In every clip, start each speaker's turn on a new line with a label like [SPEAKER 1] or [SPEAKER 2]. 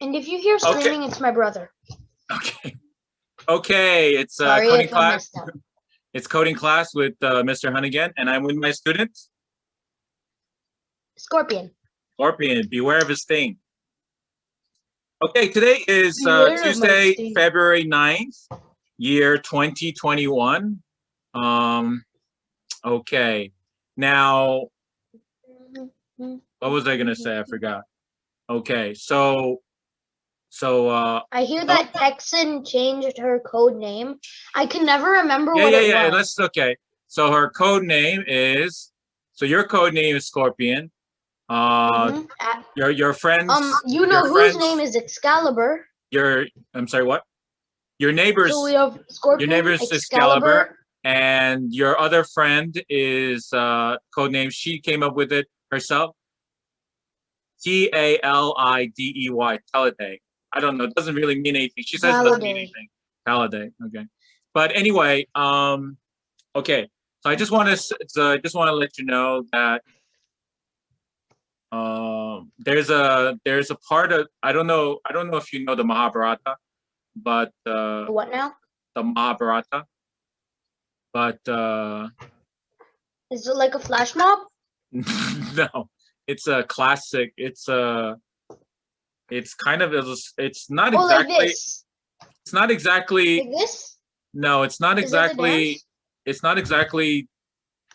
[SPEAKER 1] And if you hear screaming, it's my brother.
[SPEAKER 2] Okay. Okay, it's
[SPEAKER 1] Sorry
[SPEAKER 2] coding
[SPEAKER 1] if I
[SPEAKER 2] class.
[SPEAKER 1] messed up.
[SPEAKER 2] It's coding class with Mr. Hun again, and I'm with my students.
[SPEAKER 1] Scorpion.
[SPEAKER 2] Scorpion, beware of his sting. Okay, today is
[SPEAKER 1] Beware of my
[SPEAKER 2] Tuesday,
[SPEAKER 1] sting.
[SPEAKER 2] February 9th, year 2021. Okay, now, what was I gonna say? I forgot. Okay, so
[SPEAKER 1] I hear that Texan changed her code name. I can never remember what it was.
[SPEAKER 2] Okay. So her code name is, so your code name is Scorpion. Your friends.
[SPEAKER 1] You know whose name is Excalibur.
[SPEAKER 2] I'm sorry, what? Your neighbor's.
[SPEAKER 1] So we have Scorpion,
[SPEAKER 2] your neighbor's Excalibur, and your other friend is code name. She came up with it herself. Talidey. Talidey. I don't know. It doesn't really mean anything. She says it doesn't mean anything. Talidey. Okay. But anyway, okay. So I just want to let you know that there's a part of, I don't know if you know the Mahabharata, but
[SPEAKER 1] what now?
[SPEAKER 2] The Mahabharata. But
[SPEAKER 1] is it like a flash mob?
[SPEAKER 2] No, it's a classic. It's kind of, it's not exactly.
[SPEAKER 1] Like this.
[SPEAKER 2] It's not exactly.
[SPEAKER 1] Like this?
[SPEAKER 2] No, it's not exactly. It's not exactly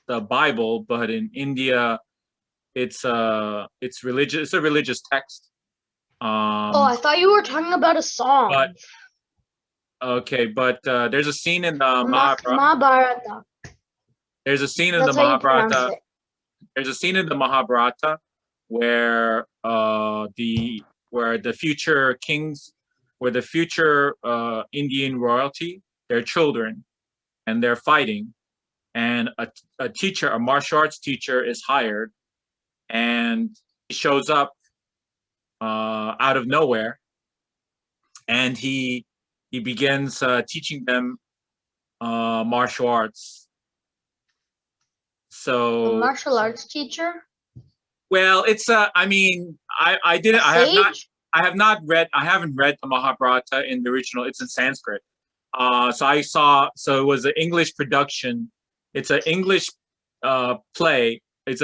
[SPEAKER 2] the Bible, but in India, it's religious. It's a religious text.
[SPEAKER 1] I thought you were talking about a song.
[SPEAKER 2] But okay, but there's a scene in the
[SPEAKER 1] Mahabharata.
[SPEAKER 2] There's a scene in the Mahabharata. There's a scene in the Mahabharata where the future kings, where the future Indian royalty, their children, and they're fighting, and a teacher, a martial arts teacher, is hired, and he shows up out of nowhere, and he begins teaching them martial arts. So
[SPEAKER 1] a martial arts teacher?
[SPEAKER 2] Well, it's I mean, I haven't read the Mahabharata in the original. It's in Sanskrit. So it was an English production. It's an English play. It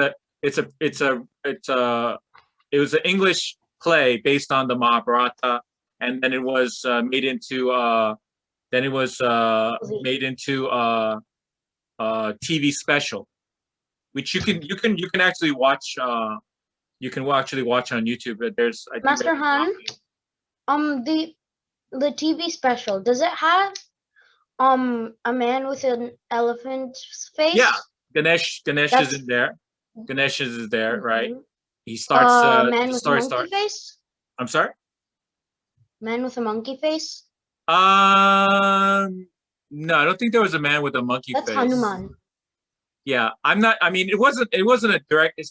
[SPEAKER 2] was an English play based on the Mahabharata, and then it was made into TV special, which you can actually watch. You can actually watch on YouTube. There's
[SPEAKER 1] Master Han. The TV special, does it have a man with an elephant's face?
[SPEAKER 2] Yeah, Ganesh is in there. Ganesh is there, right? He starts.
[SPEAKER 1] Man with a monkey face.
[SPEAKER 2] I'm sorry.
[SPEAKER 1] Man with a monkey face.
[SPEAKER 2] No, I don't think there was a man with a monkey face.
[SPEAKER 1] That's Hanuman.
[SPEAKER 2] Yeah, I'm not. I mean, it wasn't a direct. It's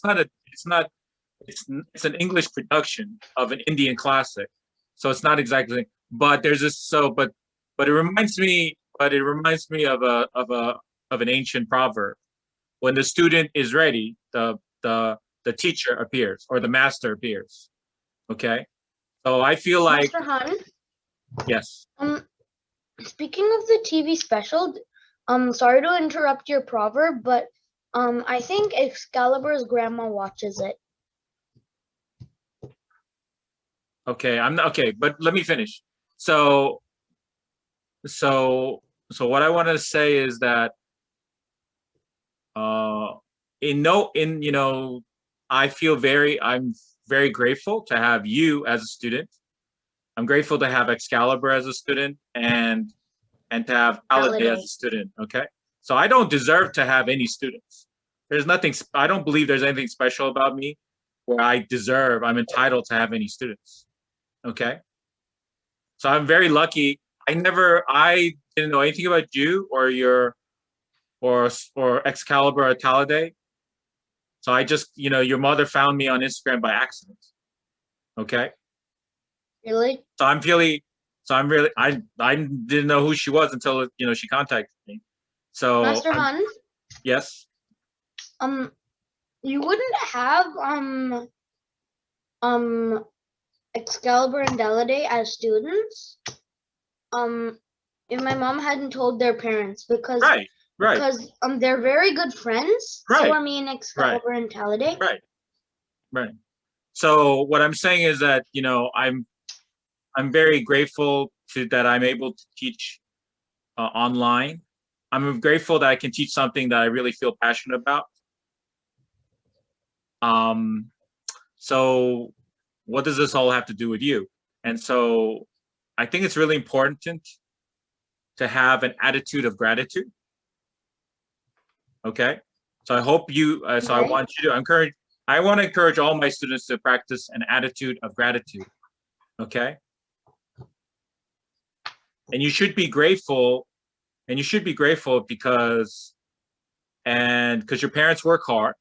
[SPEAKER 2] an English production of an Indian classic, so it's not exactly. But there's this. But it reminds me. But it reminds me of an ancient proverb. When the student is ready, the teacher appears, or the master appears. Okay, so I feel like.
[SPEAKER 1] Master Han.
[SPEAKER 2] Yes.
[SPEAKER 1] Speaking of the TV special, sorry to interrupt your proverb, but I think Excalibur's grandma watches it.
[SPEAKER 2] Okay, I'm not okay, but let me finish. So what I want to say is that I'm very grateful to have you as a student. I'm grateful to have Excalibur as a student and to have Talidey as a student. Okay, so I don't deserve to have any students. There's nothing. I don't believe there's anything special about me where I'm entitled to have any students. Okay, so I'm very lucky. I didn't know anything about you or Excalibur or Talidey. So I just, your mother found me on Instagram by accident. Okay.
[SPEAKER 1] Really?
[SPEAKER 2] I didn't know who she was until, she contacted me. So
[SPEAKER 1] Master Han?
[SPEAKER 2] Yes.
[SPEAKER 1] You wouldn't have Excalibur and Deladay as students, if my mom hadn't told their parents, because
[SPEAKER 2] Right.
[SPEAKER 1] they're very good friends. So
[SPEAKER 2] Right.
[SPEAKER 1] are me and Excalibur and Deladay.
[SPEAKER 2] Right. So what I'm saying is that, you know, I'm very grateful that I'm able to teach online. I'm grateful that I can teach something that I really feel passionate about. So what does this all have to do with you? And so I think it's really important to have an attitude of gratitude. Okay. So I hope you, so I want you to encourage, I want to encourage all my students to practice an attitude of gratitude. Okay. And you should be grateful, because your parents work hard,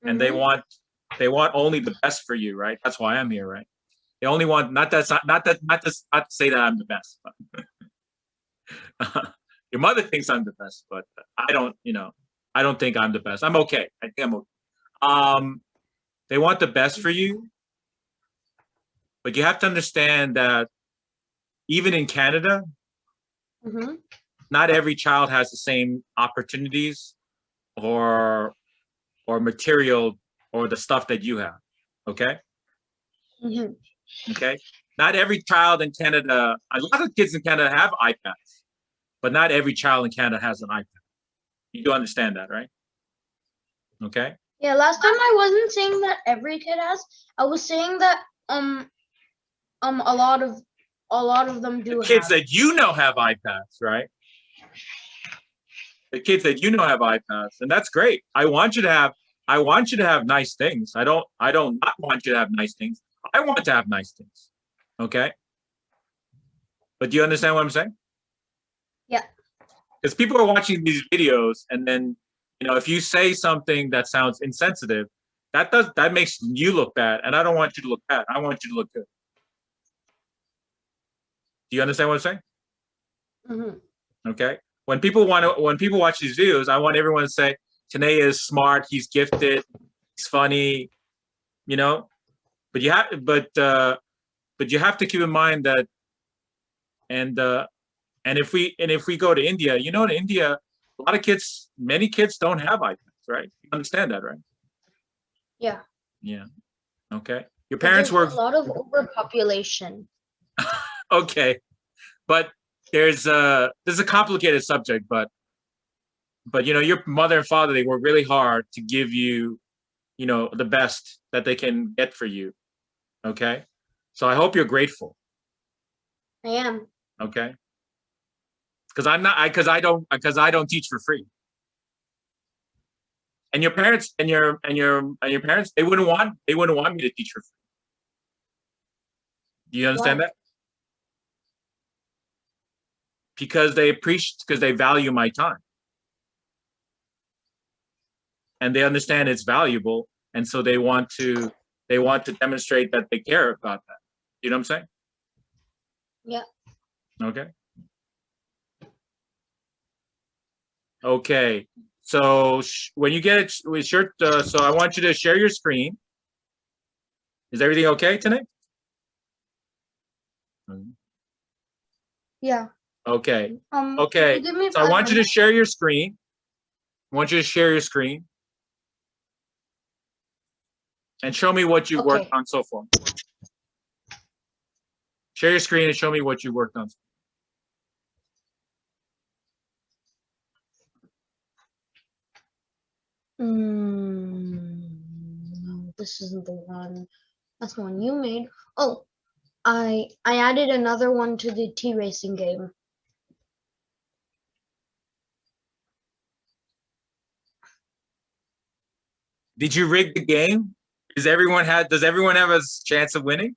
[SPEAKER 2] and they want only the best for you, right? That's why I'm here, right? They only want, not to say that I'm the best, but your mother thinks I'm the best, but I don't, you know, I don't think I'm the best. I'm okay. I think I'm okay. They want the best for you, but you have to understand that even in Canada, not every child has the same opportunities or material or the stuff that you have. Okay. Okay. Not every child in Canada, a lot of kids in Canada have iPads, but not every child in Canada has an iPad. You do understand that, right? Okay.
[SPEAKER 1] Yeah, last time I wasn't saying that every kid has. I was saying that a lot of them do.
[SPEAKER 2] The kids that you know have iPads, right? The kids that you know have iPads, and that's great. I want you to have nice things. I don't not want you to have nice things. I want to have nice things. Okay. But do you understand what I'm saying?
[SPEAKER 1] Yeah.
[SPEAKER 2] Because people are watching these videos, and then, you know, if you say something that sounds insensitive, that makes you look bad, and I don't want you to look bad. I want you to look good. Do you understand what I'm saying? Okay. When people watch these videos, I want everyone to say, Tanae is smart, he's gifted, he's funny, you know. But you have to keep in mind that, and if we go to India, you know, in India, many kids don't have iPads, right? You understand that, right?
[SPEAKER 1] Yeah.
[SPEAKER 2] Yeah. Okay. Your parents
[SPEAKER 1] were a lot of overpopulation.
[SPEAKER 2] Okay. But there's a complicated subject, but you know, your mother and father, they work really hard to give you, you know, the best that they can get for you. Okay. So I hope you're grateful.
[SPEAKER 1] I am.
[SPEAKER 2] Okay. Because I don't teach for free. And your parents and your parents, they wouldn't want me to teach for free. Do you understand that? Because they value my time. And they understand it's valuable, and so they want to demonstrate that they care about that. You know what I'm saying?
[SPEAKER 1] Yeah.
[SPEAKER 2] Okay. Okay. So when you get it, so I want you to share your screen. Is everything okay tonight?
[SPEAKER 1] Yeah.
[SPEAKER 2] Okay. Okay. So I want you to share your screen. And show me what you worked on so far. Share your screen and show me what you worked on.
[SPEAKER 1] No, this isn't the one. That's the one you made. Oh, I added another one to the T-racing game.
[SPEAKER 2] Did you rig the game? Does everyone have a chance of winning?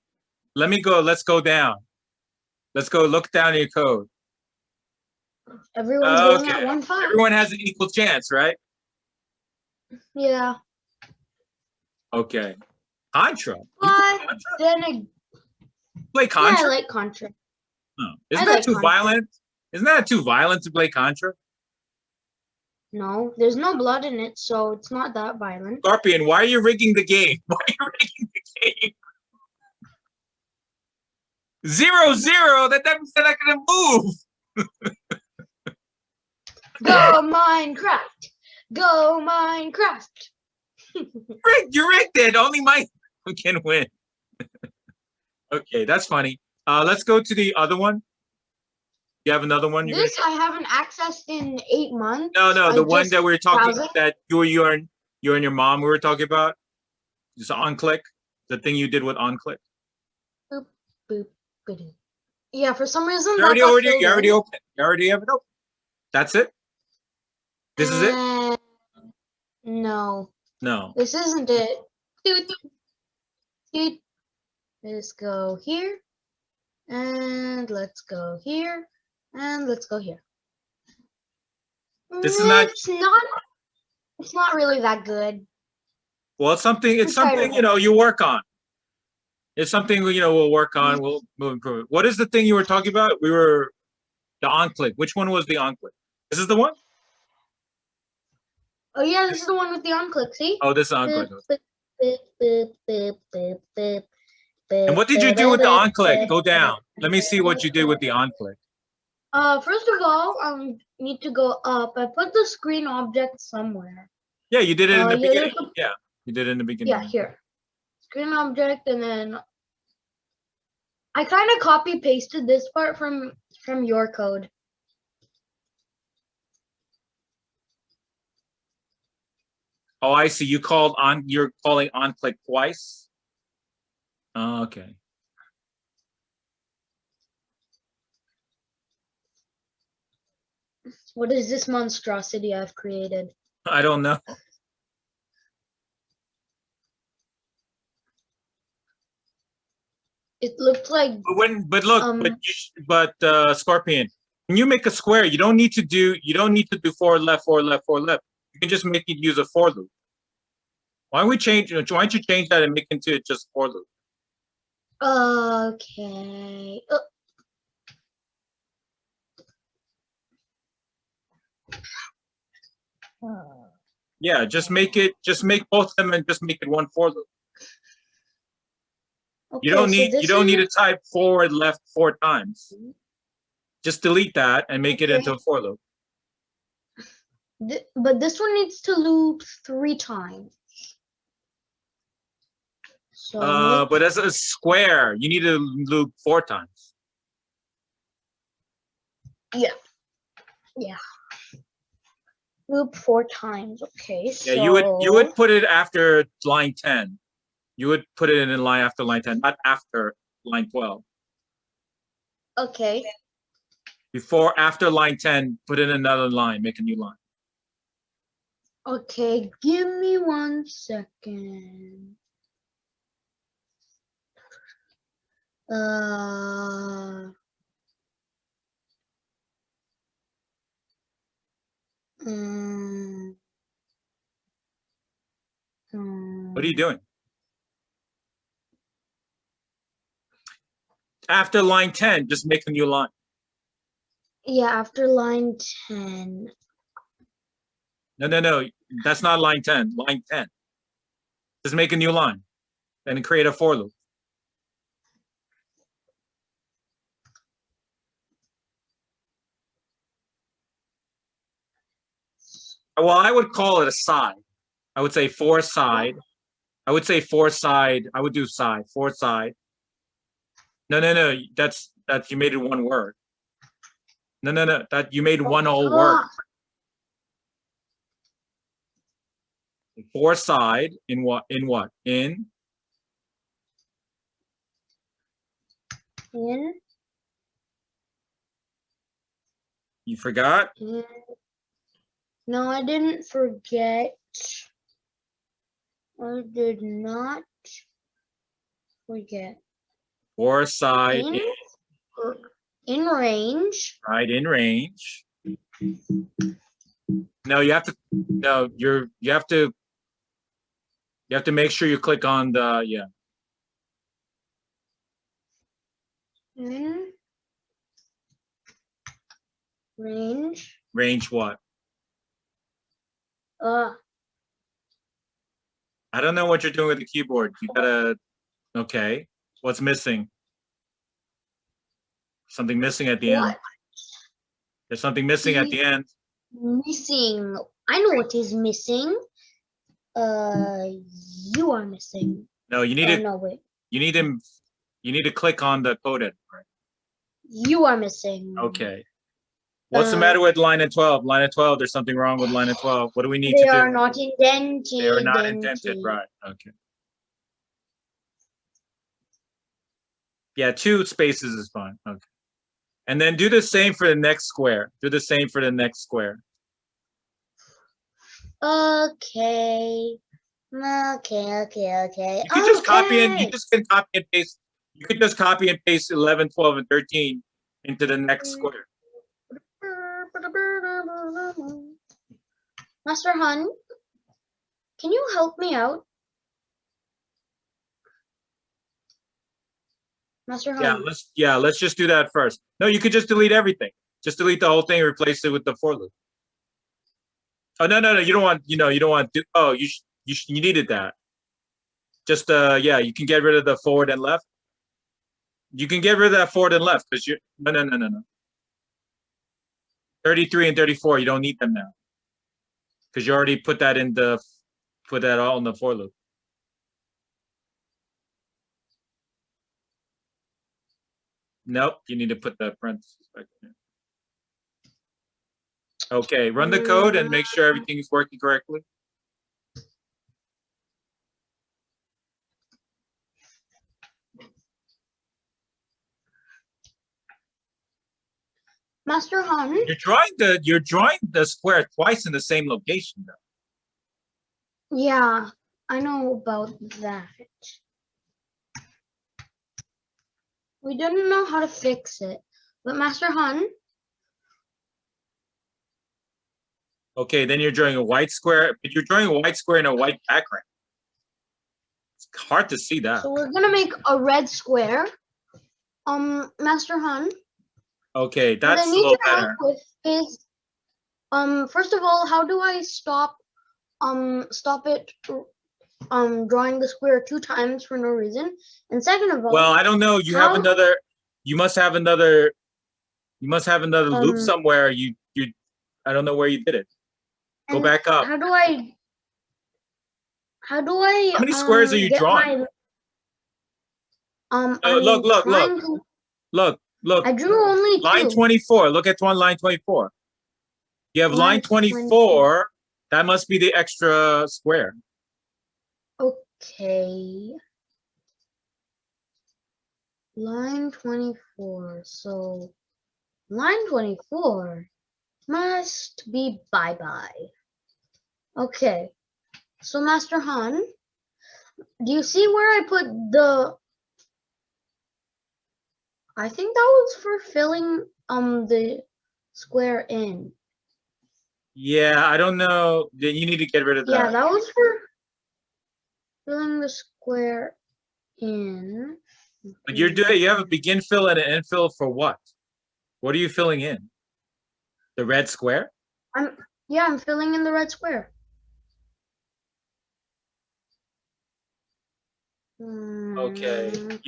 [SPEAKER 2] Let's go down. Let's go look down your code.
[SPEAKER 1] Everyone's going at 1-5.
[SPEAKER 2] Everyone has an equal chance, right?
[SPEAKER 1] Yeah.
[SPEAKER 2] Okay. Contra.
[SPEAKER 1] But then
[SPEAKER 2] play Contra?
[SPEAKER 1] Yeah, I like Contra.
[SPEAKER 2] Oh. Isn't that too violent? Isn't that too violent to play Contra?
[SPEAKER 1] No, there's no blood in it, so it's not that violent.
[SPEAKER 2] Scorpion, why are you rigging the game? Why are you rigging the game? 0, 0. That means they're not gonna move.
[SPEAKER 1] Go Minecraft. Go Minecraft.
[SPEAKER 2] You rigged it. Only mine can win. Okay, that's funny. Let's go to the other one. You have another one?
[SPEAKER 1] This I haven't accessed in 8 months.
[SPEAKER 2] No, the one that we were talking
[SPEAKER 1] browsing.
[SPEAKER 2] that you and your mom we were talking about. Just onclick. The thing you did with onclick.
[SPEAKER 1] Boop, boop, boop. Yeah, for some reason
[SPEAKER 2] You
[SPEAKER 1] that got
[SPEAKER 2] already
[SPEAKER 1] filled in.
[SPEAKER 2] opened. You already have it open. That's it. This is it.
[SPEAKER 1] No,
[SPEAKER 2] No.
[SPEAKER 1] this isn't it. Doot, doot. Let's go here, and let's go here, and let's go here.
[SPEAKER 2] This is not.
[SPEAKER 1] It's not really that good.
[SPEAKER 2] Well, it's something you work on. It's something we'll work on. We'll improve it. What is the thing you were talking about? The onclick. Which one was the onclick? This is the one?
[SPEAKER 1] Oh yeah, this is the one with the onclick, see?
[SPEAKER 2] Oh, this is onclick. And what did you do with the onclick? Go down. Let me see what you did with the onclick.
[SPEAKER 1] First of all, need to go up. I put the screen object somewhere.
[SPEAKER 2] Yeah, you did it in the beginning. Yeah, you did it in the beginning.
[SPEAKER 1] Yeah, here. Screen object, and then I kind of copy pasted this part from your code.
[SPEAKER 2] Oh, I see. You're calling onclick twice. Oh, okay.
[SPEAKER 1] What is this monstrosity I've created?
[SPEAKER 2] I don't know.
[SPEAKER 1] It looked like.
[SPEAKER 2] But Scorpion, when you make a square, you don't need to do forward, left, forward, left, forward, left. You can just make it use a for loop. Why don't you change that and make it into just for loop?
[SPEAKER 1] Okay.
[SPEAKER 2] Yeah, just make both of them and just make it one for loop.
[SPEAKER 1] Okay,
[SPEAKER 2] you don't need to type forward, left 4 times. Just delete that and make it into a for loop.
[SPEAKER 1] But this one needs to loop 3 times. So
[SPEAKER 2] but as a square, you need to loop 4 times.
[SPEAKER 1] Yeah. Loop 4 times. Okay.
[SPEAKER 2] Yeah, you would put it after line 10. You would put it in line after line 10, not after line 12.
[SPEAKER 1] Okay.
[SPEAKER 2] After line 10, put in another line, make a new line.
[SPEAKER 1] Okay, give me 1 second.
[SPEAKER 2] What are you doing? After line 10, just make a new line.
[SPEAKER 1] Yeah, after line 10.
[SPEAKER 2] No. That's not line 10. Line 10. Just make a new line and create a for loop. Well, I would call it a side. I would say for side. I would say for side. I would do side. For side. No. That's you made it one word. No. That you made one whole word. For side in what? In you forgot?
[SPEAKER 1] No, I didn't forget. I did not forget.
[SPEAKER 2] For side
[SPEAKER 1] in range.
[SPEAKER 2] Right, in range. No, you have to. No, you have to. You have to make sure you click on the
[SPEAKER 1] In range.
[SPEAKER 2] Range what?
[SPEAKER 1] I
[SPEAKER 2] don't know what you're doing with the keyboard. You gotta. Okay. What's missing? Something missing at the end.
[SPEAKER 1] What?
[SPEAKER 2] There's something missing at the end.
[SPEAKER 1] Missing. I know what is missing. You are missing.
[SPEAKER 2] No, you need to.
[SPEAKER 1] No, wait.
[SPEAKER 2] You need to. You need to click on the code editor. Right?
[SPEAKER 1] You are missing.
[SPEAKER 2] Okay. What's the matter with line of 12? Line of 12. There's something wrong with line of 12. What do we need to do?
[SPEAKER 1] They are not indented.
[SPEAKER 2] They are not indented. Right. Okay. Yeah, 2 spaces is fine. Okay. And then do the same for the next square. Do the same for the next square.
[SPEAKER 1] Okay. Okay.
[SPEAKER 2] You can just copy and you just can copy and paste. You could just copy and paste 11, 12, and 13 into the next square.
[SPEAKER 1] Master Han, can you help me out? Master Han.
[SPEAKER 2] Let's just do that first. No, you could just delete everything. Just delete the whole thing and replace it with the for loop. Oh no, you don't want, you don't want to. Oh, you needed that. Just yeah, you can get rid of the forward and left. You can get rid of that forward and left because you no. 33 and 34, you don't need them now. Because you already put that all in the for loop. Nope, you need to put the parentheses back in. Okay, run the code and make sure everything is working correctly.
[SPEAKER 1] Master Han.
[SPEAKER 2] You're drawing the square twice in the same location though.
[SPEAKER 1] Yeah, I know about that. We didn't know how to fix it. But Master Han.
[SPEAKER 2] Okay, then you're drawing a white square, but you're drawing a white square in a white background. It's hard to see that.
[SPEAKER 1] So we're gonna make a red square. Master Han.
[SPEAKER 2] Okay, that's a little better.
[SPEAKER 1] Is, first of all, how do I stop it drawing the square 2 times for no reason? And second of all,
[SPEAKER 2] well, I don't know. You must have another loop somewhere. I don't know where you did it. Go back up.
[SPEAKER 1] How do I
[SPEAKER 2] How many squares are you drawing? Look.
[SPEAKER 1] I drew only 2.
[SPEAKER 2] Line 24. Look at line 24. You have line 24. That must be the extra square.
[SPEAKER 1] Okay. Line 24. So line 24 must be bye-bye. Okay. So Master Han, do you see where I put the... I think that was for filling the square in.
[SPEAKER 2] Yeah, I don't know. Then you need to get rid of that.
[SPEAKER 1] Yeah, that was for filling the square in.
[SPEAKER 2] But you have a begin fill and an end fill for what? What are you filling in? The red square?
[SPEAKER 1] I'm filling in the red square.
[SPEAKER 2] Okay.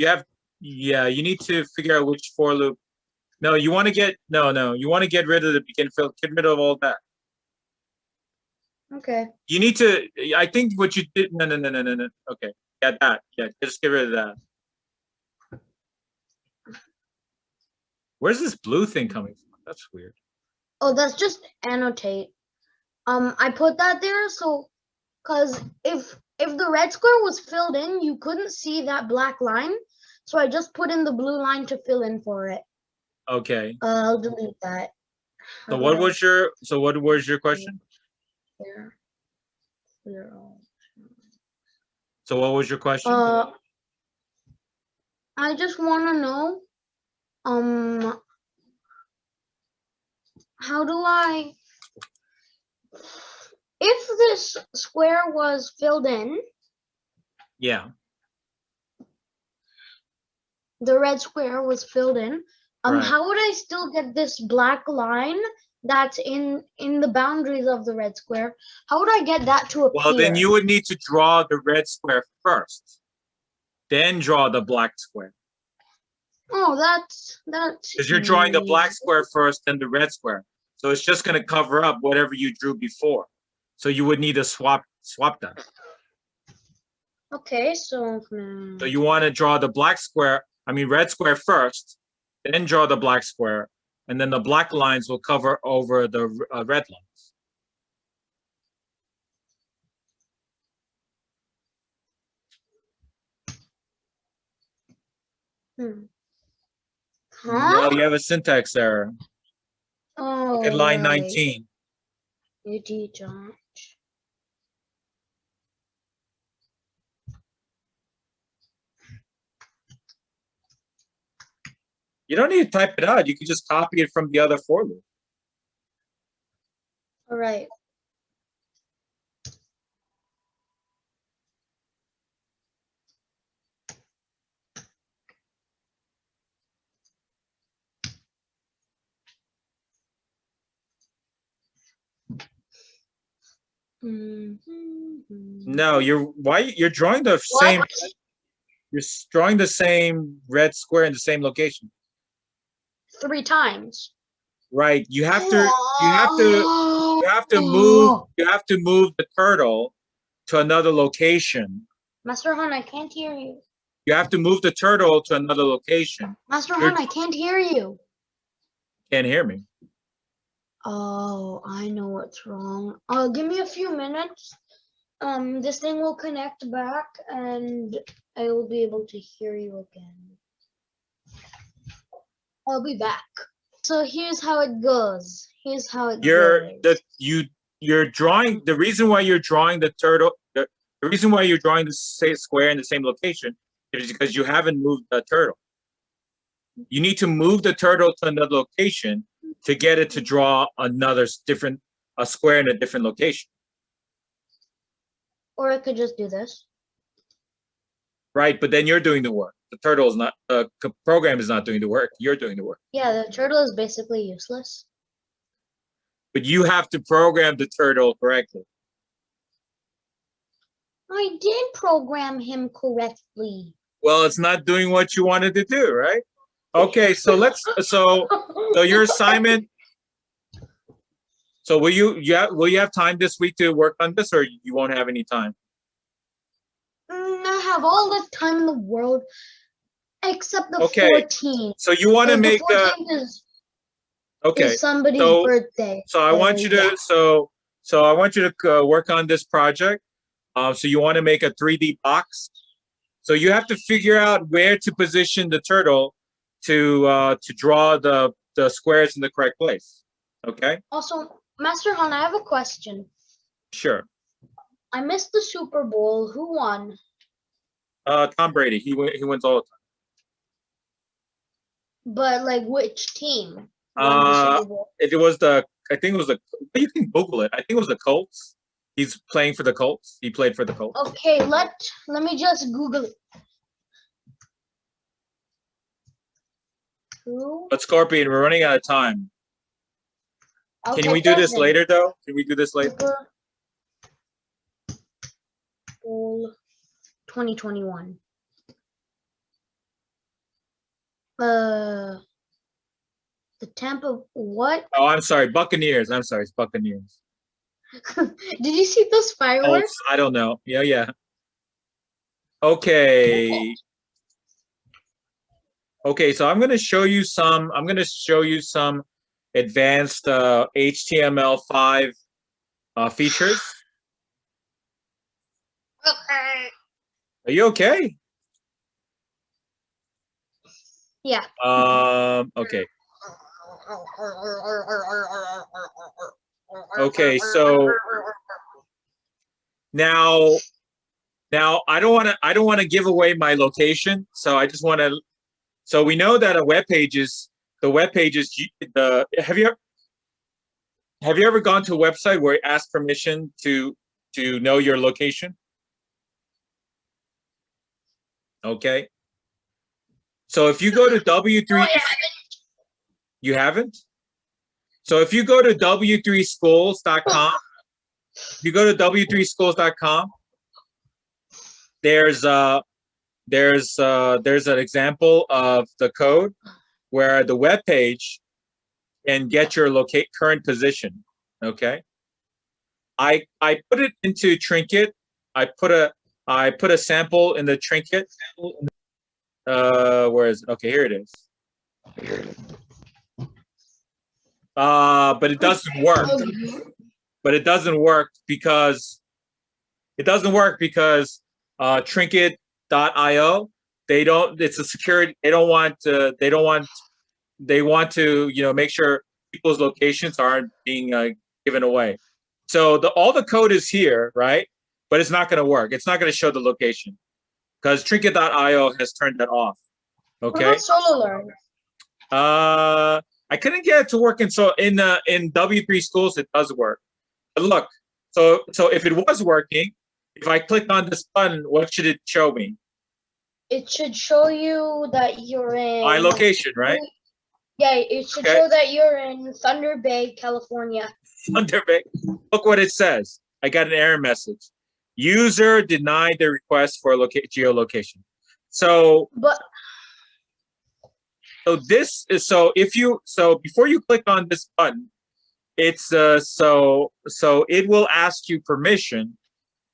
[SPEAKER 2] You need to figure out which for loop. No, you want to get rid of the begin fill. Get rid of all that.
[SPEAKER 1] Okay.
[SPEAKER 2] You need to. I think what you did. No. Okay. Yeah, that. Yeah, just get rid of that. Where's this blue thing coming from? That's weird.
[SPEAKER 1] Oh, that's just annotate. I put that there so, cause if the red square was filled in, you couldn't see that black line. So I just put in the blue line to fill in for it.
[SPEAKER 2] Okay.
[SPEAKER 1] I'll delete that.
[SPEAKER 2] So what was your question?
[SPEAKER 1] Clear.
[SPEAKER 2] So what was your question?
[SPEAKER 1] I just want to know, how do I, if this square was filled in,
[SPEAKER 2] yeah,
[SPEAKER 1] the red square was filled in,
[SPEAKER 2] right.
[SPEAKER 1] How would I still get this black line that's in the boundaries of the red square? How would I get that to appear?
[SPEAKER 2] Well, then you would need to draw the red square first, then draw the black square.
[SPEAKER 1] Oh, that's
[SPEAKER 2] Because you're drawing the black
[SPEAKER 1] easy.
[SPEAKER 2] square first, then the red square. So it's just going to cover up whatever you drew before. So you would need to swap that.
[SPEAKER 1] Okay, so
[SPEAKER 2] So you want to draw the red square first, then draw the black square, and then the black lines will cover over the red lines. No, you have a syntax error.
[SPEAKER 1] Oh,
[SPEAKER 2] Look at line
[SPEAKER 1] right.
[SPEAKER 2] 19.
[SPEAKER 1] UD Josh.
[SPEAKER 2] You don't need to type it out. You can just copy it from the other for loop.
[SPEAKER 1] All right.
[SPEAKER 2] No, you're drawing the same. You're drawing the same red square in the same location.
[SPEAKER 1] 3 times.
[SPEAKER 2] Right. You have to move the turtle to another location.
[SPEAKER 1] Master Han, I can't hear you.
[SPEAKER 2] You have to move the turtle to another location.
[SPEAKER 1] Master Han, I can't hear you.
[SPEAKER 2] Can't hear me.
[SPEAKER 1] Oh, I know what's wrong. Give me a few minutes. This thing will connect back and I will be able to hear you again. I'll be back. So here's how it goes. Here's how it goes.
[SPEAKER 2] You're drawing the reason why you're drawing the turtle. The reason why you're drawing the same square in the same location is because you haven't moved the turtle. You need to move the turtle to another location to get it to draw a square in a different location.
[SPEAKER 1] Or I could just do this.
[SPEAKER 2] Right, but then you're doing the work. The turtle is not. The program is not doing the work. You're doing the work.
[SPEAKER 1] Yeah, the turtle is basically useless.
[SPEAKER 2] But you have to program the turtle correctly.
[SPEAKER 1] I did program him correctly.
[SPEAKER 2] Well, it's not doing what you wanted to do, right? Okay, so your assignment. So will you have time this week to work on this, or you won't have any time?
[SPEAKER 1] I have all the time in the world, except the 14th.
[SPEAKER 2] So you want to make
[SPEAKER 1] the 14th is somebody's birthday.
[SPEAKER 2] So I want you to I want you to work on this project. So you want to make a 3D box. So you have to figure out where to position the turtle to draw the squares in the correct place. Okay.
[SPEAKER 1] Also, Master Han, I have a question.
[SPEAKER 2] Sure.
[SPEAKER 1] I missed the Super Bowl. Who won?
[SPEAKER 2] Tom Brady. He wins all the time.
[SPEAKER 1] But like, which team won the Super Bowl?
[SPEAKER 2] I think it was the. You can Google it. I think it was the Colts. He's playing for the Colts. He played for the Colts.
[SPEAKER 1] Okay, let me just Google it. Who?
[SPEAKER 2] But Scorpion, we're running out of time.
[SPEAKER 1] Okay,
[SPEAKER 2] can we do this later, though? Can we do this later?
[SPEAKER 1] Super Bowl 2021. The Tampa what?
[SPEAKER 2] Oh, I'm sorry, Buccaneers. I'm sorry, it's Buccaneers.
[SPEAKER 1] Did you see those fireworks?
[SPEAKER 2] Oh, I don't know. Yeah. Okay. Okay, so I'm going to show you some. Advanced HTML5 features.
[SPEAKER 1] Okay.
[SPEAKER 2] Are you okay?
[SPEAKER 1] Yeah.
[SPEAKER 2] Okay. Okay, so now I don't want to give away my location, so I just want to. So we know that have you ever gone to a website where it asks permission to know your location? Okay. So if you go to W3, you haven't? So if you go to w3schools.com, there's there's an example of the code where the web page can get your current position. Okay. I put it into Trinket. I put a sample in the Trinket. Where is it? Okay, here it is. But it doesn't work. But it doesn't work because Trinket.io, it's a security, they want to, make sure people's locations aren't being given away. So all the code is here, right? But it's not going to work. It's not going to show the location because Trinket.io has turned that off. Okay.
[SPEAKER 1] What about SoloLearn?
[SPEAKER 2] I couldn't get it to work in W3 schools. It does work. But look, so if it was working, if I click on this button, what should it show me?
[SPEAKER 1] It should show you that you're in
[SPEAKER 2] My location, right?
[SPEAKER 1] Yeah, it should show that you're in Thunder Bay, California.
[SPEAKER 2] Thunder Bay. Look what it says. I got an error message. User denied the request for geolocation. So this is before you click on this button, it's so it will ask you permission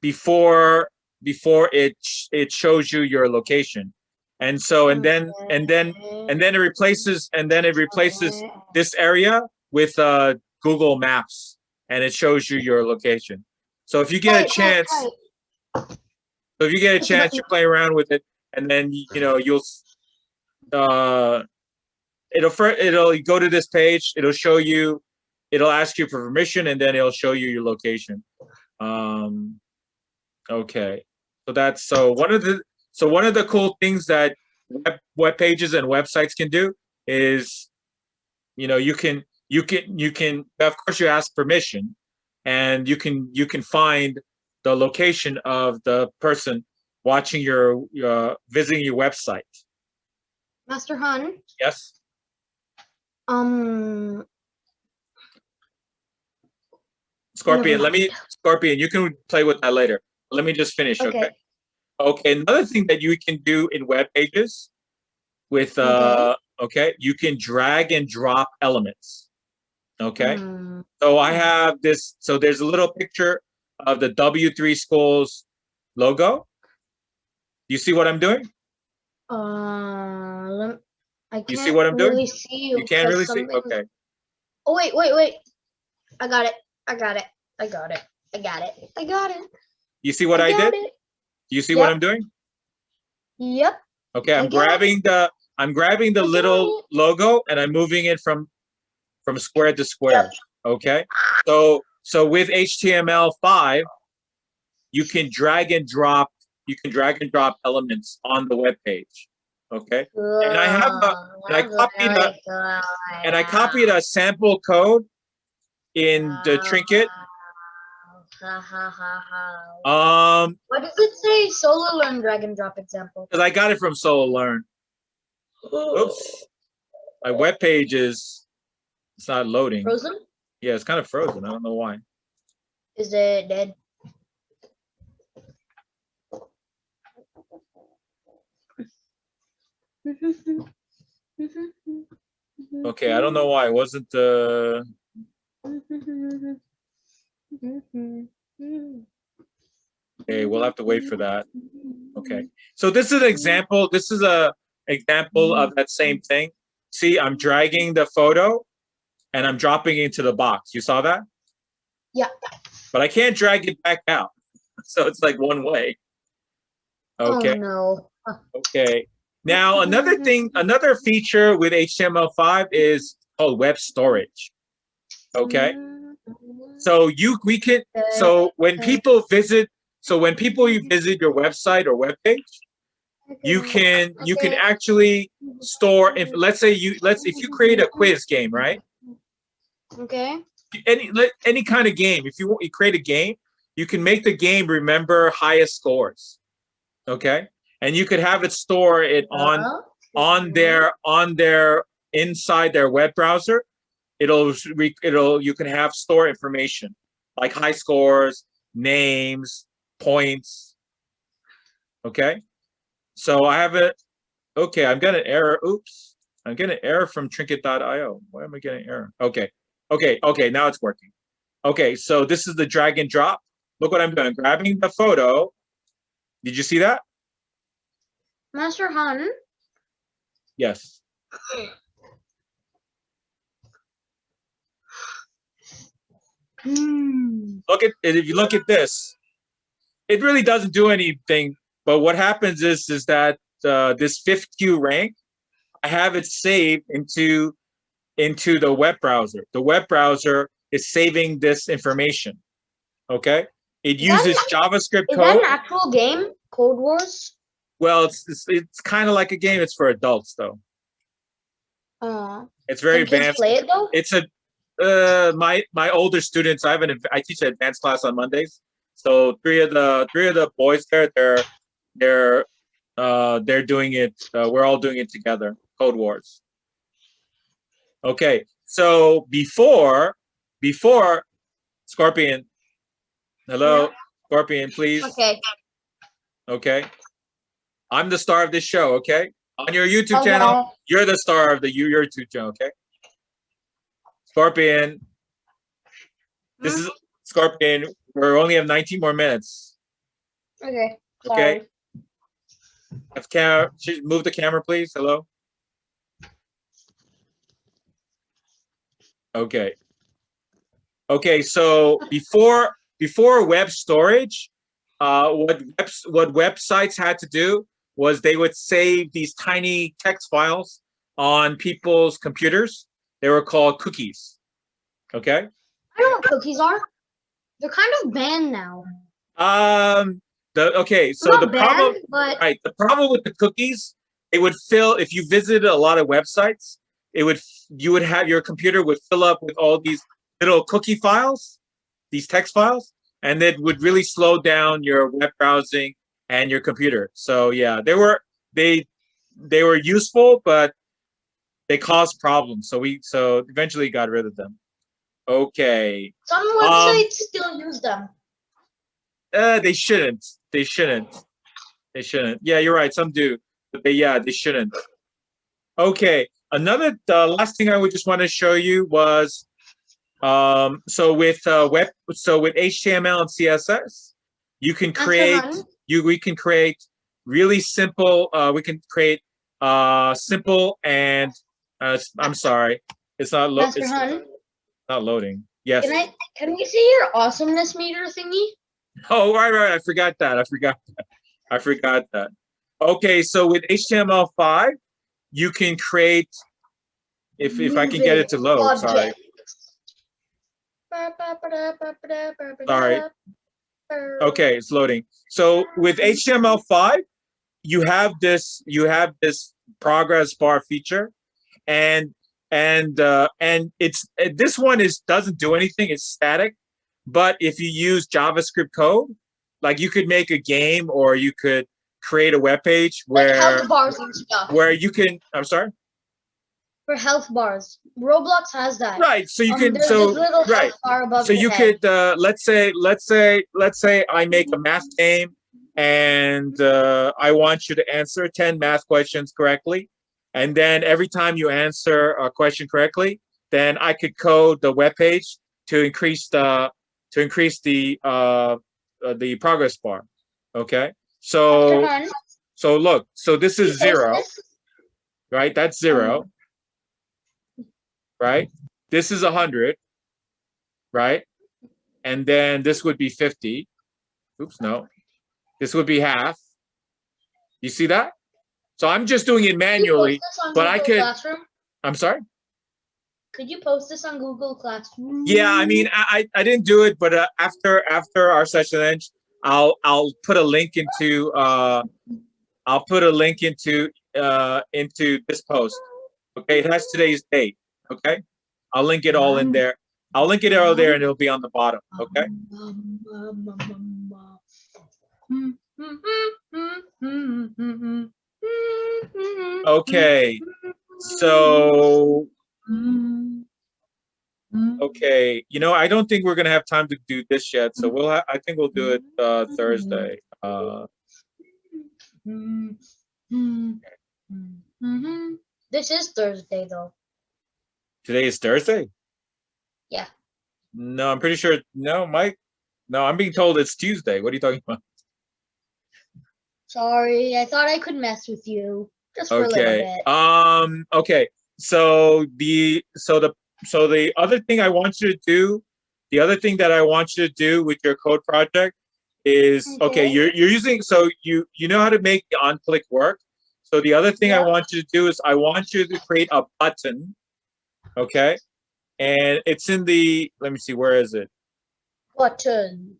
[SPEAKER 2] before it shows you your location. And so and then it replaces this area with Google Maps, and it shows you your location. So if you get a chance, you play around with it, and then you'll it'll go to this page. It'll show you. It'll ask you for permission, and then it'll show you your location. Okay, so one of the cool things that web pages and websites can do is, you can of course you ask permission, and you can find the location of the person watching visiting your website.
[SPEAKER 1] Master Han.
[SPEAKER 2] Yes. Scorpion, Scorpion, you can play with that later. Let me just finish, okay? Okay, another thing that you can do in web pages with, you can drag and drop elements, okay? So I have this, so there's a little picture of the W3 Schools logo. You see what I'm doing?
[SPEAKER 1] I can't
[SPEAKER 2] see what I'm doing?
[SPEAKER 1] really see you.
[SPEAKER 2] You can't really see? Okay.
[SPEAKER 1] Oh, wait. I got it.
[SPEAKER 2] You see what I did? Do you see what I'm doing?
[SPEAKER 1] Yep.
[SPEAKER 2] Okay, I'm grabbing the little logo, and I'm moving it from square to square. Yep. Okay. So with HTML5, you can drag and drop elements on the web page. Okay. And I copied a sample code in the Trinket.
[SPEAKER 1] What does it say? SoloLearn drag and drop example.
[SPEAKER 2] Because I got it from SoloLearn. Oops. My web page it's not loading.
[SPEAKER 1] Frozen?
[SPEAKER 2] Yeah, it's kind of frozen. I don't know why.
[SPEAKER 1] Is it dead?
[SPEAKER 2] Okay, I don't know why. It wasn't Okay, we'll have to wait for that. Okay. So this is an example. This is a example of that same thing. See, I'm dragging the photo and I'm dropping it into the box. You saw that?
[SPEAKER 1] Yeah.
[SPEAKER 2] But I can't drag it back out. So it's like one way. Okay.
[SPEAKER 1] Oh no.
[SPEAKER 2] Okay. Now another feature with HTML5 is called web storage. Okay. So when people visit your website or web page, you can actually store, if you create a quiz game, right?
[SPEAKER 1] Okay.
[SPEAKER 2] Any kind of game. If you create a game, you can make the game remember highest scores. Okay? And you could have it store it on their inside their web browser. You can have store information like high scores, names, points. Okay? So I have it. Okay, I'm getting an error. Oops. I'm getting an error from trinket.io. Why am I getting an error? Okay. Okay, now it's working. Okay, so this is the drag and drop. Look what I'm doing. Grabbing the photo. Did you see that?
[SPEAKER 1] Master Han.
[SPEAKER 2] Yes. Look at if you look at this, it really doesn't do anything. But what happens is that this fifth queue rank, I have it saved into the web browser. The web browser is saving this information. Okay, it uses JavaScript
[SPEAKER 1] Is
[SPEAKER 2] code.
[SPEAKER 1] that an actual game? Code Wars?
[SPEAKER 2] Well, it's kind of like a game. It's for adults though. It's very
[SPEAKER 1] Can kids
[SPEAKER 2] advanced.
[SPEAKER 1] play it though?
[SPEAKER 2] It's a my older students. I teach an advanced class on Mondays. So three of the boys there, they're doing it. We're all doing it together. Code Wars. Okay, so before Scorpion, hello, Scorpion, please. Okay. I'm the star of this show. Okay, on your YouTube channel, you're the star of the your YouTube channel. Okay, Scorpion. This is Scorpion. We only have 19 more minutes.
[SPEAKER 1] Okay.
[SPEAKER 2] Okay. Move the camera, please. Hello. Okay. Okay. So before web storage, what websites had to do was they would save these tiny text files on people's computers. They were called cookies. Okay.
[SPEAKER 1] I know what cookies are. They're kind of banned now.
[SPEAKER 2] The problem, right? The problem with the cookies, it would fill if you visited a lot of websites. You would have your computer would fill up with all these little cookie files, these text files, and it would really slow down your web browsing and your computer. So yeah, they were useful, but they caused problems. So eventually got rid of them. Okay.
[SPEAKER 1] Some websites still use them.
[SPEAKER 2] They shouldn't. They shouldn't. Yeah, you're right. Some do, but they shouldn't. Okay. The last thing I would just want to show you was, so with HTML and CSS, you can create. We can create really simple. We can create simple and. I'm sorry. It's not not loading. Yes.
[SPEAKER 1] Can we see your awesomeness meter thingy?
[SPEAKER 2] Oh, right. I forgot that. Okay, so with HTML5, you can create, if I can get it to load, sorry. Sorry. Okay, it's loading. So with HTML5, you have this progress bar feature, and this one doesn't do anything. It's static. But if you use JavaScript code, like you could make a game or you could create a web page where
[SPEAKER 1] health bars and stuff.
[SPEAKER 2] Where you can, I'm sorry?
[SPEAKER 1] For health bars. Roblox has that.
[SPEAKER 2] Right. So you can
[SPEAKER 1] there's this little health bar above
[SPEAKER 2] so
[SPEAKER 1] the
[SPEAKER 2] you
[SPEAKER 1] head.
[SPEAKER 2] could let's say I make a math game and I want you to answer 10 math questions correctly. And then every time you answer a question correctly, then I could code the web page to increase the progress bar. Okay. So look, so this is 0, right? That's 0, right? This is 100, right? And then this would be 50. Oops, no. This would be half. You see that? So I'm just doing it manually, but I could. Classroom? I'm sorry?
[SPEAKER 1] Could you post this on Google Classroom?
[SPEAKER 2] Yeah, I mean, I didn't do it, but after our session ends, I'll put a link into this post. Okay, it has today's date. Okay, I'll link it all in there. I'll link it all there, and it'll be on the bottom. Okay. Okay. So. Okay, I don't think we're gonna have time to do this yet, so I think we'll do it Thursday.
[SPEAKER 1] This is Thursday, though.
[SPEAKER 2] Today is Thursday?
[SPEAKER 1] Yeah.
[SPEAKER 2] No, I'm pretty sure. No, Mike. No, I'm being told it's Tuesday. What are you talking about?
[SPEAKER 1] Sorry, I thought I could mess with you just for a little
[SPEAKER 2] Okay.
[SPEAKER 1] bit.
[SPEAKER 2] Okay. So the other thing I want you to do, the other thing that I want you to do with your code project is okay. You're using you know how to make the onclick work. So the other thing I want you to do is I want you to create a button. Okay. And it's in the, let me see, where is it?
[SPEAKER 1] Buttons.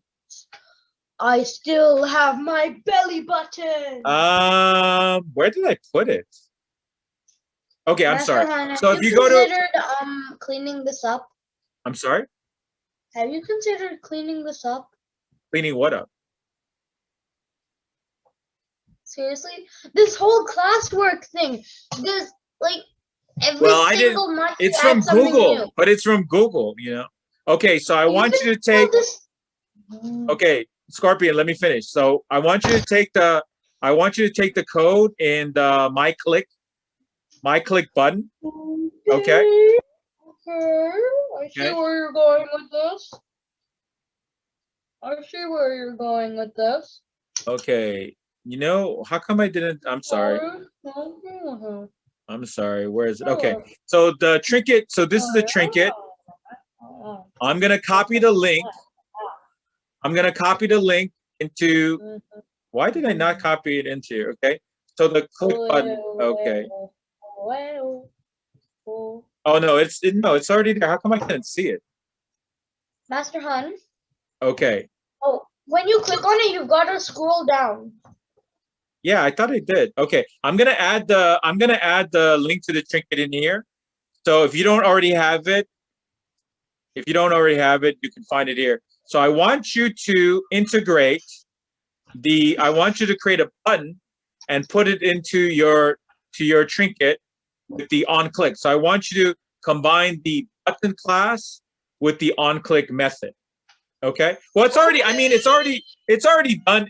[SPEAKER 1] I still have my belly button.
[SPEAKER 2] Where did I put it? Okay, I'm
[SPEAKER 1] Master
[SPEAKER 2] sorry.
[SPEAKER 1] Han,
[SPEAKER 2] So
[SPEAKER 1] have
[SPEAKER 2] if
[SPEAKER 1] you
[SPEAKER 2] you go to,
[SPEAKER 1] considered cleaning this up?
[SPEAKER 2] I'm sorry,
[SPEAKER 1] Have you considered cleaning this up?
[SPEAKER 2] cleaning what up?
[SPEAKER 1] Seriously? This whole classwork thing. There's like every
[SPEAKER 2] Well, I didn't.
[SPEAKER 1] single month
[SPEAKER 2] It's
[SPEAKER 1] you add
[SPEAKER 2] from
[SPEAKER 1] something
[SPEAKER 2] Google,
[SPEAKER 1] new.
[SPEAKER 2] but it's from Google, you know. Okay, so I want you to take.
[SPEAKER 1] This.
[SPEAKER 2] Okay, Scorpion, let me finish. So I want you to take the. I want you to take the code in the my click button. Okay.
[SPEAKER 1] Okay. I see where you're going with this. I see where you're going with this.
[SPEAKER 2] Okay. You know, how come I didn't? I'm sorry. I'm sorry. Where is it? Okay. So the trinket. So this is the trinket. I'm gonna copy the link. I'm gonna copy the link into. Why did I not copy it into? Okay. So the click button. Okay. Oh no, it's already there. How come I can't see it?
[SPEAKER 1] Master Han.
[SPEAKER 2] Okay.
[SPEAKER 1] Oh, when you click on it, you've got to scroll down.
[SPEAKER 2] Yeah, I thought I did. Okay. I'm gonna add the link to the trinket in here. So if you don't already have it, you can find it here. So I want you to integrate I want you to create a button and put it into your trinket with the onclick. So I want you to combine the button class with the onclick method. Okay. Well, it's already done.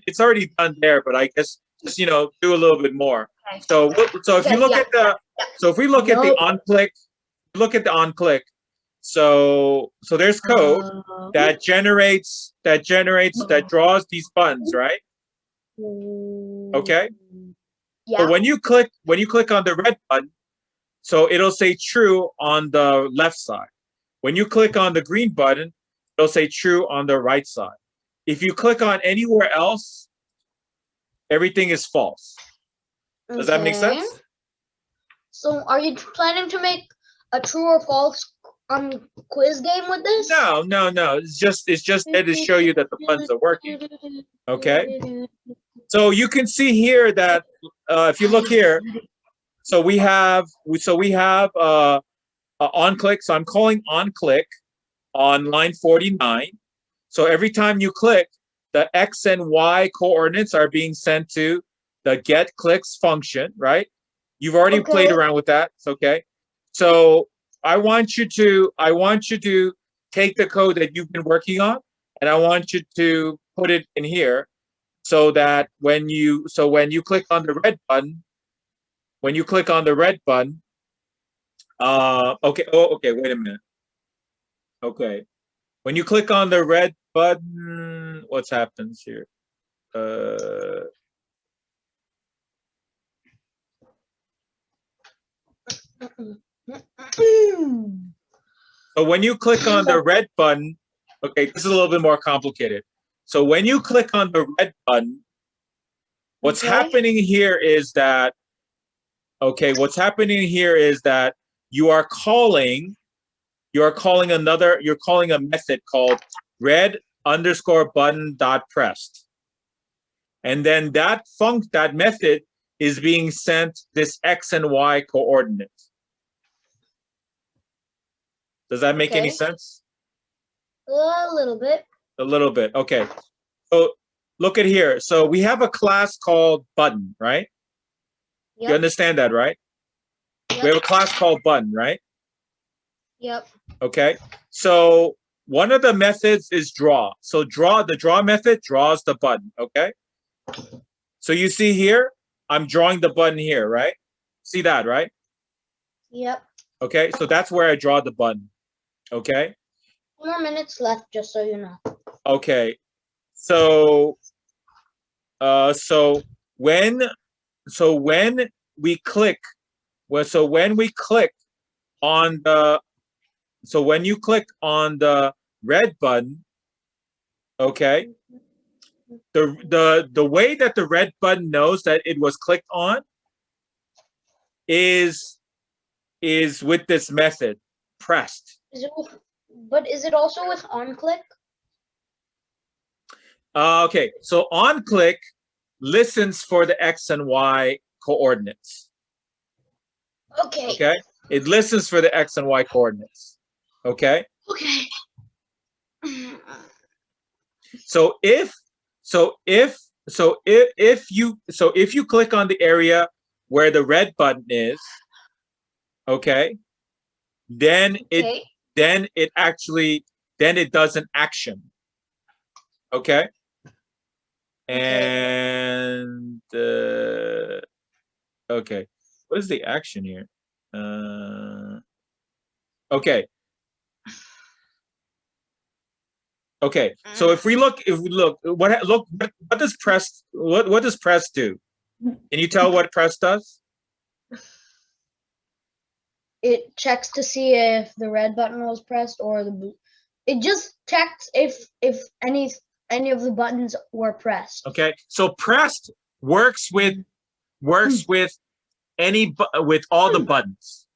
[SPEAKER 2] It's already done there, but I guess just do a little bit more. So if you look at the if we look at the onclick, so there's code that draws these buttons, right? Okay.
[SPEAKER 1] Yeah.
[SPEAKER 2] So when you click on the red button, so it'll say true on the left side. When you click on the green button, it'll say true on the right side. If you click on anywhere else, everything is false. Does that make sense?
[SPEAKER 1] So are you planning to make a true or false quiz game with this?
[SPEAKER 2] No. It's just there to show you that the buttons are working. Okay. So you can see here that if you look here, so we have onclick. So I'm calling onclick on line 49. So every time you click, the X and Y coordinates are being sent to the get clicks function, right? You've already played around with that. It's okay. So I want you to take the code that you've been working on, and I want you to put it in here so that when you click on the red button, okay, wait a minute. Okay. When you click on the red button, what happens here? So when you click on the red button, okay, this is a little bit more complicated. So when you click on the red button, what's happening here is that, you are calling a method called red_button.pressed. And then that method is being sent this X and Y coordinate. Does that make any sense?
[SPEAKER 1] A little bit.
[SPEAKER 2] A little bit. Okay. So look at here. So we have a class called button, right? Yep. You understand that, right? Yep. We have a class called button, right?
[SPEAKER 1] Yep.
[SPEAKER 2] Okay. So one of the methods is draw. So the draw method draws the button. Okay. So you see here, I'm drawing the button here, right? See that, right?
[SPEAKER 1] Yep.
[SPEAKER 2] Okay, so that's where I draw the button. Okay.
[SPEAKER 1] 2 more minutes left, just so you know.
[SPEAKER 2] Okay. So so when we click, so when we click on the, so when you click on the red button, okay, the way that the red button knows that it was clicked on is with this method, pressed.
[SPEAKER 1] But is it also with onclick?
[SPEAKER 2] Okay, so onclick listens for the X and Y coordinates.
[SPEAKER 1] Okay.
[SPEAKER 2] Okay, it listens for the X and Y coordinates. Okay.
[SPEAKER 1] Okay.
[SPEAKER 2] So if you click on the area where the red button is, okay, then
[SPEAKER 1] Okay.
[SPEAKER 2] it does an action. Okay. And okay, what is the action here? Okay. Okay, so if we look, what does press, what does press do? Can you tell what press does?
[SPEAKER 1] It checks to see if the red button was pressed or the blue. It just checks if any of the buttons were pressed.
[SPEAKER 2] Okay, so pressed works with with all the buttons.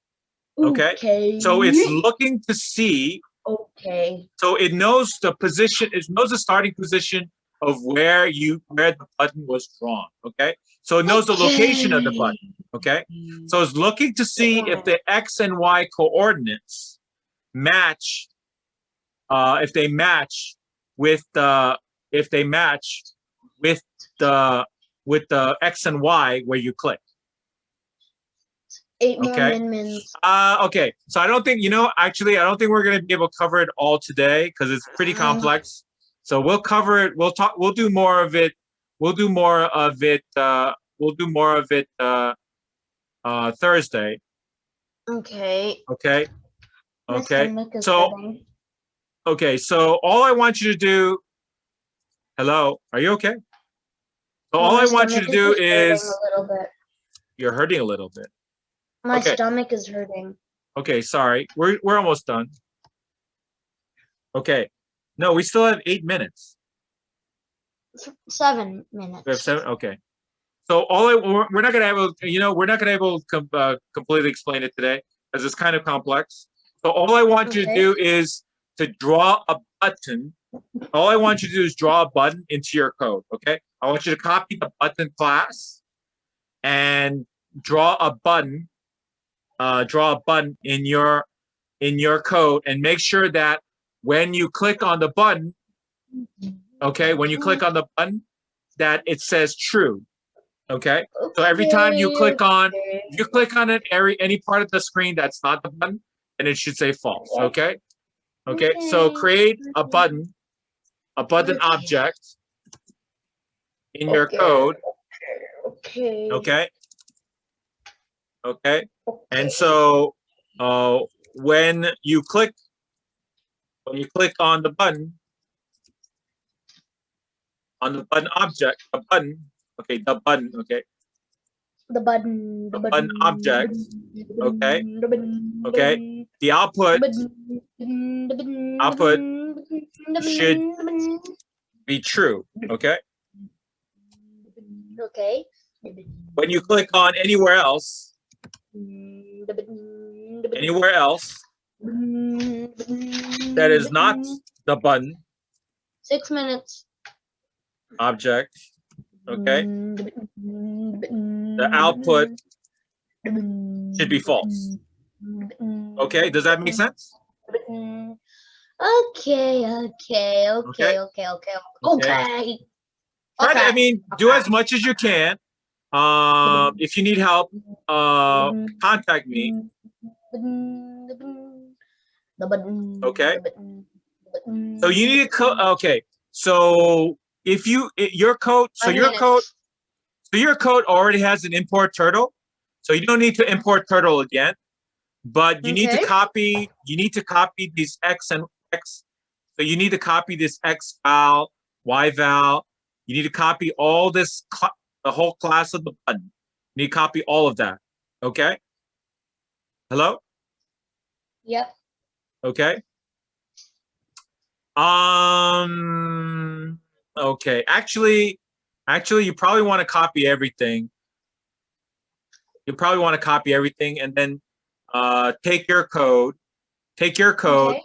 [SPEAKER 2] Okay.
[SPEAKER 1] Okay.
[SPEAKER 2] So it's looking to see.
[SPEAKER 1] Okay.
[SPEAKER 2] So it knows the position. It knows the starting position of where the button was drawn. Okay. So it knows the location of the button. Okay. So it's looking to see if the X and Y coordinates match. If they match with the X and Y where you click.
[SPEAKER 1] 8 more min-mins.
[SPEAKER 2] Okay. So I don't think, actually, I don't think we're going to be able to cover it all today because it's pretty complex. So we'll cover it. We'll do more of it. We'll do more of it Thursday.
[SPEAKER 1] Okay.
[SPEAKER 2] Okay.
[SPEAKER 1] My
[SPEAKER 2] Okay.
[SPEAKER 1] stomach is
[SPEAKER 2] So,
[SPEAKER 1] hurting.
[SPEAKER 2] okay. So all I want you to do, hello, are you okay? So all I want you to do is,
[SPEAKER 1] a little bit.
[SPEAKER 2] you're hurting a little bit.
[SPEAKER 1] My
[SPEAKER 2] Okay.
[SPEAKER 1] stomach is hurting.
[SPEAKER 2] Okay, sorry. We're almost done. Okay. No, we still have 8 minutes.
[SPEAKER 1] 7 minutes.
[SPEAKER 2] We have 7. Okay. So we're not gonna able to completely explain it today because it's kind of complex. So all I want you to do is to draw a button. All I want you to do is draw a button into your code. Okay. I want you to copy the button class and draw a button. Draw a button in your code and make sure that when you click on the button, okay, when you click on the button, that it says true. Okay. So every time you click on, if you click on any part of the screen that's not the button, then it should say false. Okay. Okay. So create a button object in your code.
[SPEAKER 1] Okay.
[SPEAKER 2] Okay. Okay. And so when you click on the button object, the button, okay, the button, okay.
[SPEAKER 1] The button
[SPEAKER 2] object, okay. Okay. The output should be true, okay.
[SPEAKER 1] Okay.
[SPEAKER 2] When you click on anywhere else that is not the button
[SPEAKER 1] 6 minutes.
[SPEAKER 2] object, okay, the output should be false. Okay, does that make sense?
[SPEAKER 1] Okay.
[SPEAKER 2] Try to, I mean, do as much as you can. If you need help, contact me. Okay. So you need to okay. So if your code already has an import turtle, so you don't need to import turtle again. but you need to
[SPEAKER 1] Okay.
[SPEAKER 2] copy. You need to copy these X and X. So you need to copy this X val, Y val. You need to copy all this, the whole class of the button. You need to copy all of that. Okay. Hello.
[SPEAKER 1] Yep.
[SPEAKER 2] Okay. Okay. Actually, you probably want to copy everything. You probably want to copy everything and then take your code. Take your code
[SPEAKER 1] Okay.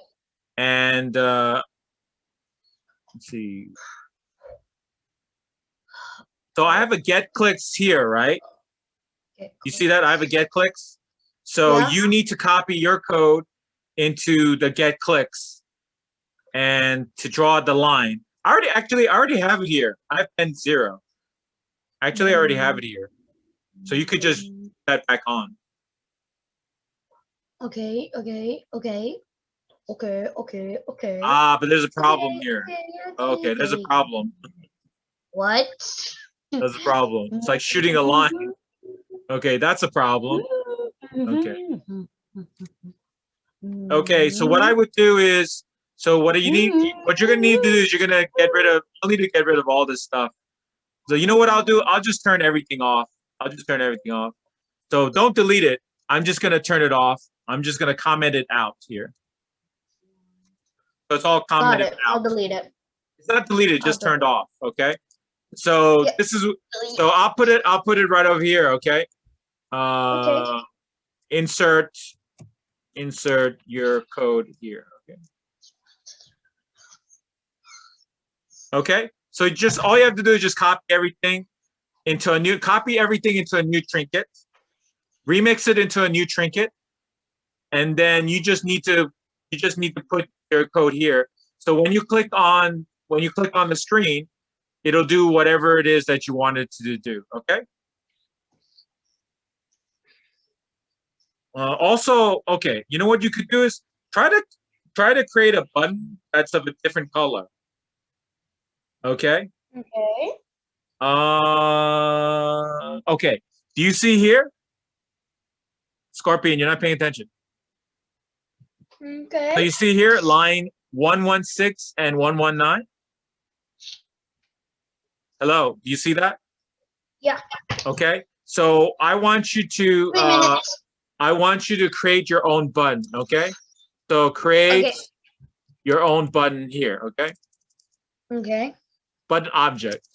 [SPEAKER 2] and let's see. So I have a get clicks here, right? You see that I have a get clicks. So
[SPEAKER 1] Yeah.
[SPEAKER 2] you need to copy your code into the get clicks and to draw the line. I already have it here. I have pen 0. Actually, I already have it here. So you could just put that back on.
[SPEAKER 1] Okay.
[SPEAKER 2] But there's a problem here. Okay, there's a problem.
[SPEAKER 1] What?
[SPEAKER 2] There's a problem. It's like shooting a line. Okay, that's a problem. Okay. Okay, so what I would do is, so what you need, what you're gonna need to do is you'll need to get rid of all this stuff. So you know what I'll do? I'll just turn everything off. So don't delete it. I'm just gonna turn it off. I'm just gonna comment it out here. So it's all commented out.
[SPEAKER 1] I'll delete it.
[SPEAKER 2] It's not deleted, just turned off. Okay. So
[SPEAKER 1] Yep.
[SPEAKER 2] this is, so I'll put it right over here. Okay.
[SPEAKER 1] Okay.
[SPEAKER 2] Insert your code here. Okay. Okay. So just all you have to do is just copy everything into a new trinket, remix it into a new trinket, and then you just need to put your code here. So when you click on the screen, it'll do whatever it is that you want it to do. Okay. Also, okay, you know what you could do is try to create a button that's of a different color. Okay.
[SPEAKER 1] Okay.
[SPEAKER 2] Okay. Do you see here? Scorpion, you're not paying attention.
[SPEAKER 1] Okay.
[SPEAKER 2] So you see here line 116 and 119? Hello, do you see that?
[SPEAKER 1] Yeah.
[SPEAKER 2] Okay. So I want you to create your own button, okay? So create your own button here, okay?
[SPEAKER 1] Okay.
[SPEAKER 2] Button object.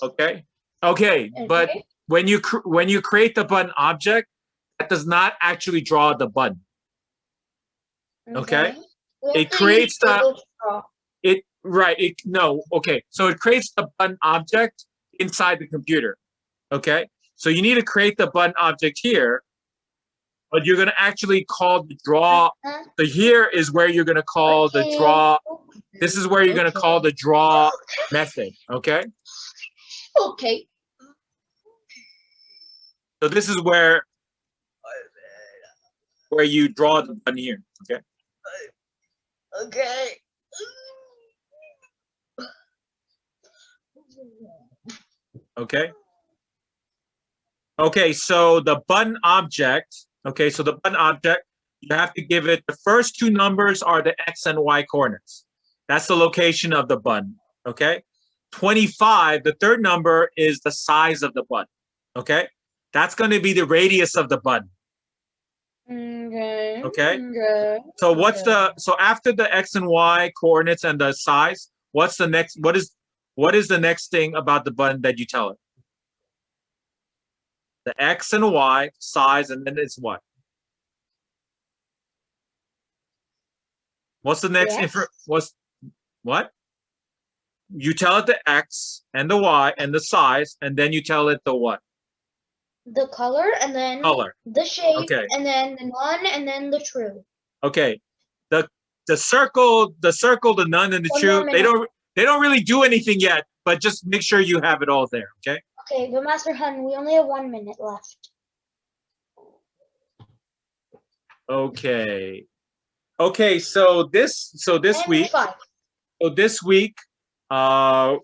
[SPEAKER 2] Okay. Okay, but when you create the button object, that does not actually draw the button. Okay? It creates okay. So it creates the button object inside the computer. Okay? So you need to create the button object here, but you're going to actually call the draw. So here is where you're going to call the draw. This is where you're going to call the draw method. Okay?
[SPEAKER 1] Okay.
[SPEAKER 2] So this is where you draw the button here. Okay?
[SPEAKER 1] Okay.
[SPEAKER 2] Okay. Okay, so the button object, you have to give it, the first 2 numbers are the X and Y coordinates. That's the location of the button, okay? 25, the third number is the size of the button, okay? That's going to be the radius of the button.
[SPEAKER 1] Okay.
[SPEAKER 2] Okay. So so after the X and Y coordinates and the size, what is the next thing about the button that you tell it? The X and Y, size, and then it's what? What's the next what? You tell it the X and the Y and the size, and then you tell it the what?
[SPEAKER 1] The color, and then the shape, and then the none, and then the true.
[SPEAKER 2] Okay. The circle, the none, and the true, they don't really do anything yet, but just make sure you have it all there, okay?
[SPEAKER 1] Okay, but Master Hun, we only have 1 minute left.
[SPEAKER 2] Okay. Okay, so this week, so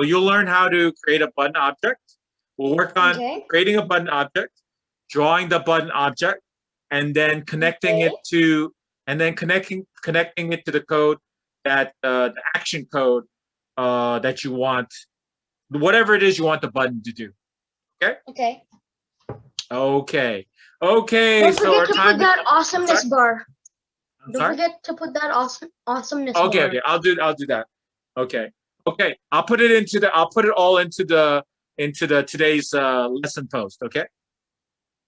[SPEAKER 2] you'll learn how to create a button object. We'll work on
[SPEAKER 1] Okay.
[SPEAKER 2] creating a button object, drawing the button object, and then connecting it to, connecting it to the code that the action code that you want, whatever it is you want the button to do. Okay.
[SPEAKER 1] Okay.
[SPEAKER 2] Okay. Okay.
[SPEAKER 1] Don't
[SPEAKER 2] So our
[SPEAKER 1] forget to
[SPEAKER 2] time.
[SPEAKER 1] put that awesomeness bar.
[SPEAKER 2] I'm
[SPEAKER 1] Don't
[SPEAKER 2] sorry?
[SPEAKER 1] forget to put that awesomeness
[SPEAKER 2] Okay.
[SPEAKER 1] bar.
[SPEAKER 2] Okay. I'll do that. Okay. Okay. I'll put it all into the today's lesson post. Okay.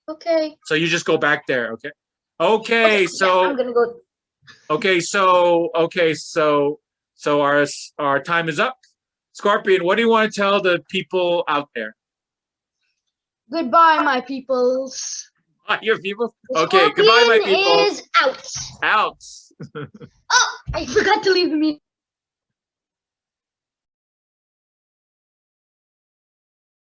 [SPEAKER 1] Okay.
[SPEAKER 2] So you just go back there. Okay. Okay.
[SPEAKER 1] Yeah,
[SPEAKER 2] So.
[SPEAKER 1] I'm gonna go.
[SPEAKER 2] Okay. So. Okay. So our time is up. Scorpion, what do you want to tell the people out there?
[SPEAKER 1] Goodbye, my peoples.
[SPEAKER 2] Your people?
[SPEAKER 1] The
[SPEAKER 2] Okay. Goodbye, my
[SPEAKER 1] Scorpion
[SPEAKER 2] people.
[SPEAKER 1] is out.
[SPEAKER 2] Out.
[SPEAKER 1] Oh, I forgot to leave the meeting.